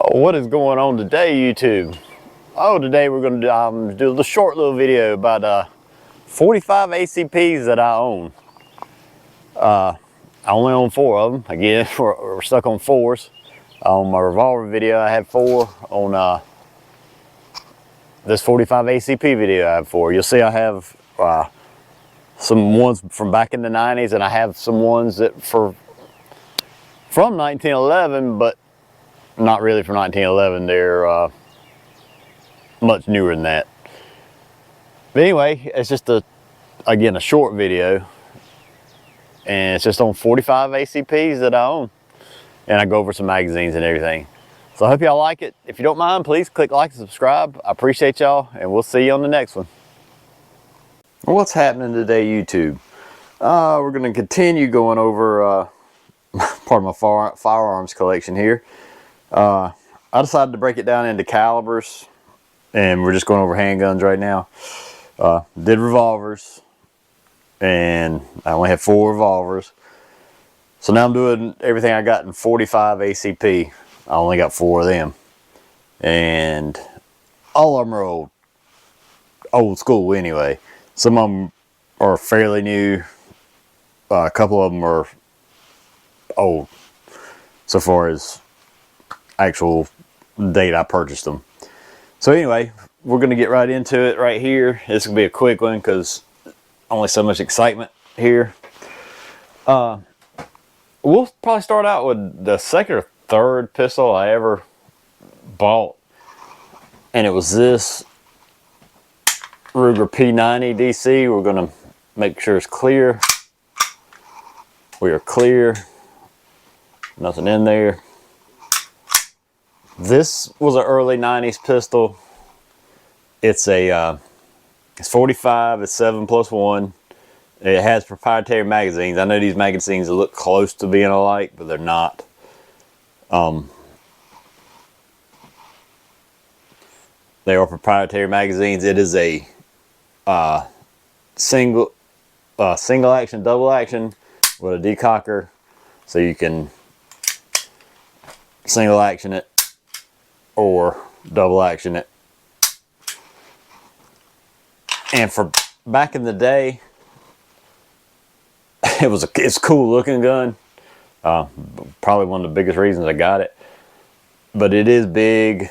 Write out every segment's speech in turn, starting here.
What is going on today, YouTube? Today we're going to do a short little video about 45 ACPs that I own. I only own 4 of them. Again, we're stuck on 4s. On my revolver video, I had 4. On this 45 ACP video, I have 4. You'll see I have some ones from back in the 90s, and I have some ones that from 1911, but not really from 1911. They're much newer than that. But anyway, it's just again a short video, and it's just on 45 ACPs that I own, and I go over some magazines and everything. So I hope y'all like it. If you don't mind, please click like and subscribe. I appreciate y'all, and we'll see you on the next one. What's happening today, YouTube? We're going to continue going over part of my firearms collection here. I decided to break it down into calibers, and we're just going over handguns right now. Did revolvers, and I only have 4 revolvers. So now I'm doing everything I got in 45 ACP. I only got 4 of them, and all of them are old school anyway. Some of them are fairly new. A couple of them are old so far as actual date I purchased them. So anyway, we're going to get right into it right here. This will be a quick one because only so much excitement here. We'll probably start out with the second or third pistol I ever bought, and it was this Ruger P90 DC. We're going to make sure it's clear. We are clear. Nothing in there. This was an early 90s pistol. It's it's 45, it's 7+1. It has proprietary magazines. I know these magazines look close to being alike, but they're not. They are proprietary magazines. It is a single action, double action with a decocker, so you can single action it or double action it. And for back in the day, it's a cool looking gun. Probably one of the biggest reasons I got it. But it is big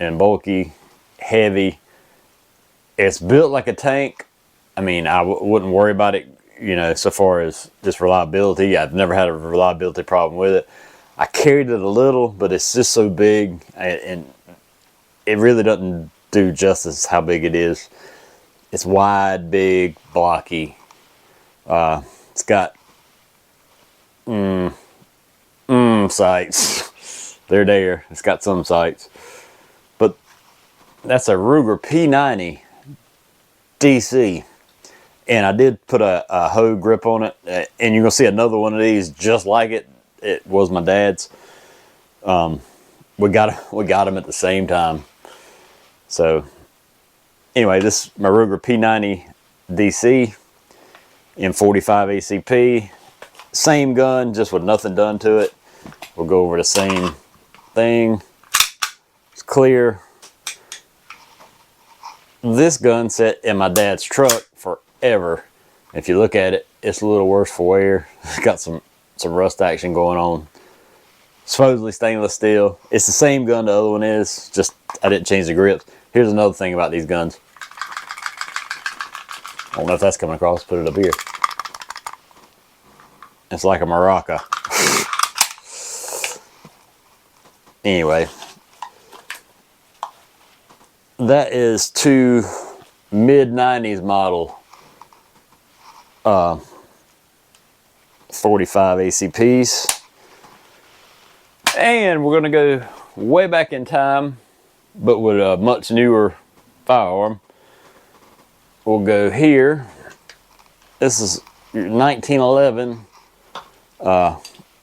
and bulky, heavy. It's built like a tank. I mean, I wouldn't worry about it, you know, so far as just reliability. I've never had a reliability problem with it. I carried it a little, but it's just so big, and it really doesn't do justice how big it is. It's wide, big, blocky. It's got sights. They're there. It's got some sights. But that's a Ruger P90 DC. And I did put a hoe grip on it. And you're going to see another one of these just like it. It was my dad's. We got them at the same time. So anyway, this is my Ruger P90 DC in 45 ACP. Same gun, just with nothing done to it. We'll go over the same thing. It's clear. This gun sat in my dad's truck forever. If you look at it, it's a little worse for wear. It's got some rust action going on. Supposedly stainless steel. It's the same gun the other one is, just I didn't change the grips. Here's another thing about these guns. I don't know if that's coming across. Put it up here. It's like a maraca. Anyway, that is 2 mid-90s model 45 ACPs. And we're going to go way back in time, but with a much newer firearm. We'll go here. This is 1911. I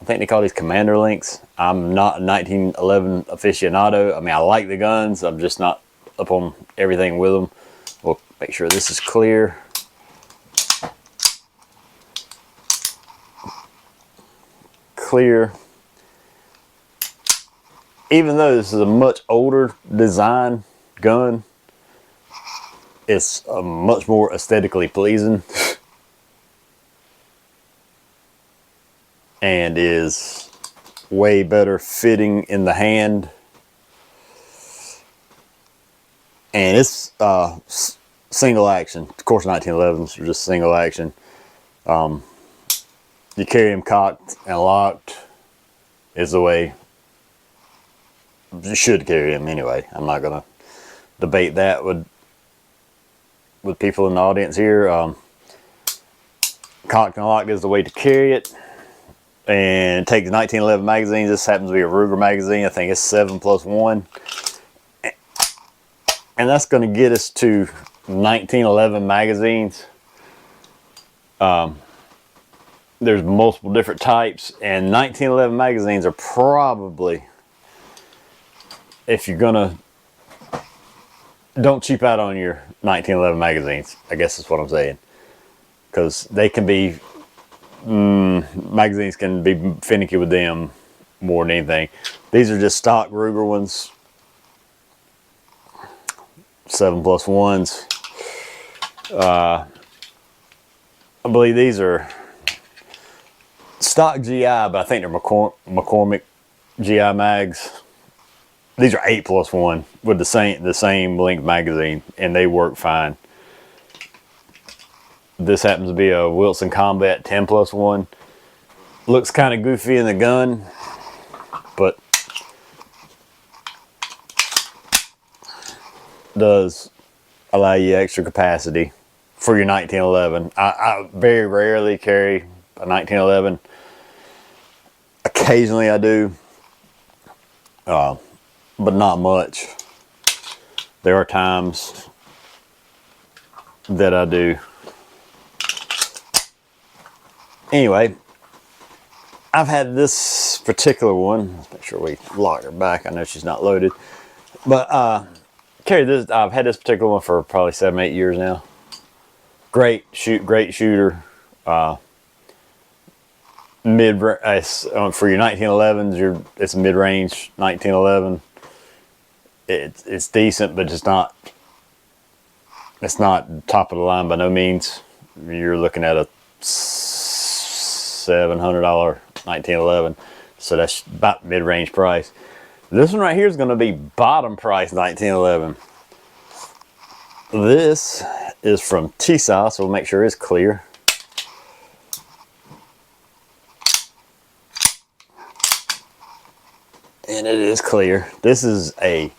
think they call these Commander Links. I'm not a 1911 aficionado. I mean, I like the guns. I'm just not up on everything with them. We'll make sure this is clear. Clear. even though this is a much older design gun, it's much more aesthetically pleasing and is way better fitting in the hand. And it's single action. Of course, 1911s are just single action. You carry them cocked and locked is the way you should carry them anyway. I'm not gonna debate that with people in the audience here. Cocked and locked is the way to carry it. And it takes 1911 magazines. This happens to be a Ruger magazine. I think it's 7+1. And that's going to get us to 1911 magazines. There's multiple different types, and 1911 magazines are probably, if you're gonna, don't cheap out on your 1911 magazines, I guess is what I'm saying, because they can be, magazines can be finicky with them more than anything. These are just stock Ruger ones, 7+1s. I believe these are stock GI, but I think they're McCormick GI mags. These are 8+1 with the same length magazine, and they work fine. This happens to be a Wilson Combat 10+1. Looks kind of goofy in the gun, but does allow you extra capacity for your 1911. I very rarely carry a 1911. Occasionally I do, but not much. There are times that I do. Anyway, I've had this particular one. Let's make sure we lock her back. I know she's not loaded, but carry this. I've had this particular one for probably 7-8 years now. Great shooter. Mid for your 1911s, it's a mid-range 1911. It's decent, but it's not top of the line by no means. You're looking at a $700 1911, so that's about mid-range price. This one right here is going to be bottom price 1911. This is from pisols, so we'll make sure it's clear. And it is clear. This is a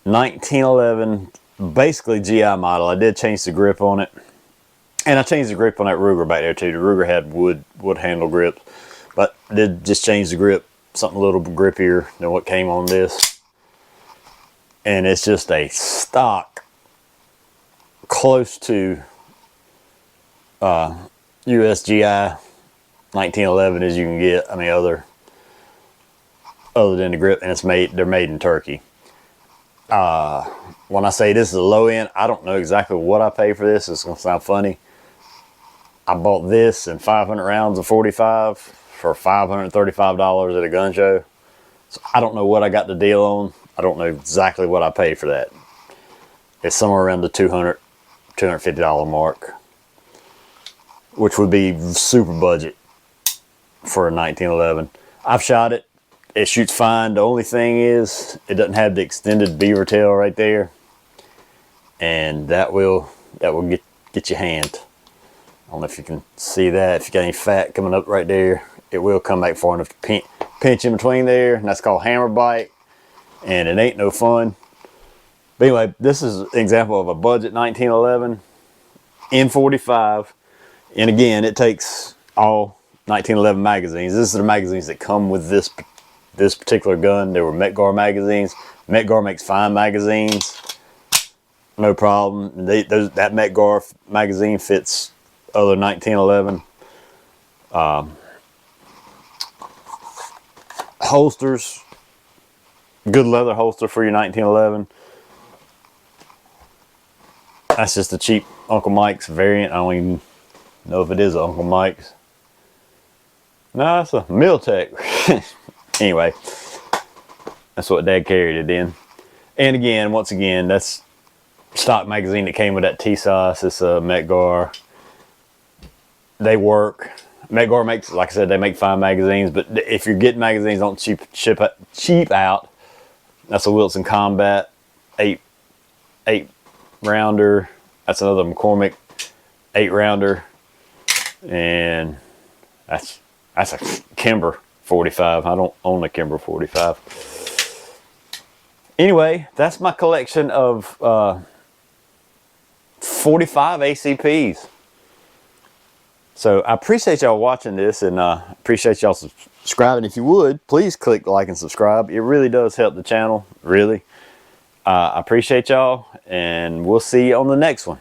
1911, basically GI model. I did change the grip on it. And I changed the grip on that Ruger back there too. The Ruger had wood handle grips, but I did just change the grip, something a little grippier than what came on this. And it's just a stock, close to USGI 1911 as you can get. I mean, other than the grip, and they're made in Turkey. When I say this is a low end, I don't know exactly what I paid for this. It's gonna sound funny. I bought this and 500 rounds of 45 for $535 at a gun show. So I don't know what I got the deal on. I don't know exactly what I paid for that. It's somewhere around the $250 mark, which would be super budget for a 1911. I've shot it. It shoots fine. The only thing is it doesn't have the extended beaver tail right there, and that will get your hand. I don't know if you can see that. If you got any fat coming up right there, it will come back far enough to pinch in between there, and that's called hammer bite, and it ain't no fun. But anyway, this is an example of a budget 1911 N45, and again, it takes all 1911 magazines. These are the magazines that come with this particular gun. They were Metgar magazines. Metgar makes fine magazines, no problem. That Metgar magazine fits other 1911 holsters. Good leather holster for your 1911. That's just a cheap Uncle Mike's variant. I don't even know if it is Uncle Mike's. No, it's a Miltech. Anyway, That's what Dad carried it in. And again, once again, that's stock magazine that came with that T-size. It's a Metgar. They work. Metgar makes, like I said, they make fine magazines. But if you're getting magazines on cheap out, that's a Wilson Combat 8 rounder. That's another McCormick 8 rounder, and that's a Kimber 45. I don't own a Kimber 45. Anyway, that's my collection of 45 ACPs. So I appreciate y'all watching this, and appreciate y'all subscribing. If you would, please click like and subscribe. It really does help the channel, really. I appreciate y'all, and we'll see you on the next one.